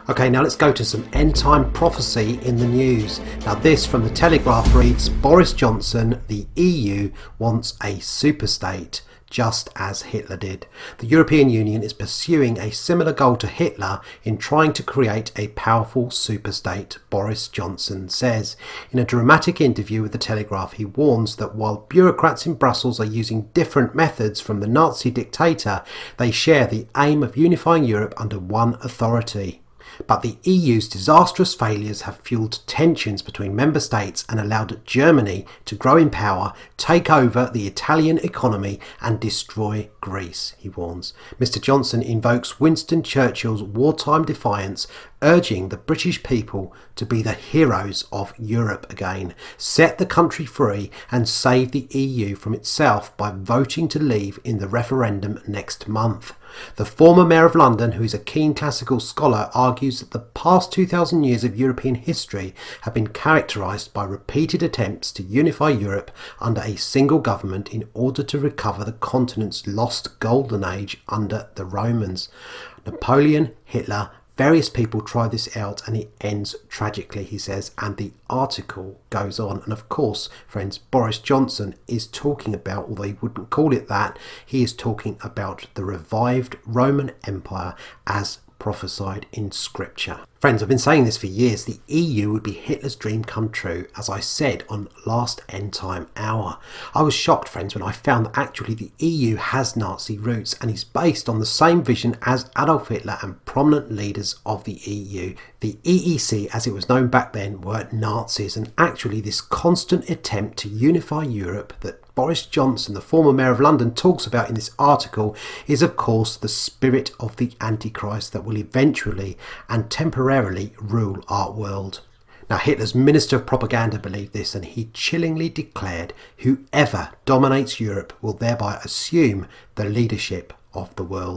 Okay, now let's go to some end-time prophecy in the news. Now this from the Telegraph reads, Boris Johnson, the EU wants a superstate, just as Hitler did. The European Union is pursuing a similar goal to Hitler in trying to create a powerful superstate, Boris Johnson says. In a dramatic interview with the Telegraph, he warns that while bureaucrats in Brussels are using different methods from the Nazi dictator, they share the aim of unifying Europe under one authority. But the EU's disastrous failures have fueled tensions between member states and allowed Germany to grow in power, take over the Italian economy and destroy Greece, he warns. Mr Johnson invokes Winston Churchill's wartime defiance, urging the British people to be the heroes of Europe again, set the country free and save the EU from itself by voting to leave in the referendum next month. The former Mayor of London, who is a keen classical scholar, argues that the past 2,000 years of European history have been characterised by repeated attempts to unify Europe under a single government in order to recover the continent's lost golden age under the Romans. Napoleon, Hitler, various people try this out and it ends tragically, he says, and the article goes on. And of course, friends, Boris Johnson is talking about, although he wouldn't call it that, he is talking about the revived Roman Empire as prophesied in scripture. Friends, I've been saying this for years. The EU would be Hitler's dream come true, as I said on last End Time Hour. I was shocked, friends, when I found that actually the EU has Nazi roots and is based on the same vision as Adolf Hitler and prominent leaders of the EU. The EEC, as it was known back then, were Nazis, and actually this constant attempt to unify Europe that Boris Johnson, the former Mayor of London, talks about in this article is of course the spirit of the Antichrist that will eventually and temporarily rule our world. Now Hitler's Minister of Propaganda believed this, and he chillingly declared whoever dominates Europe will thereby assume the leadership of the world.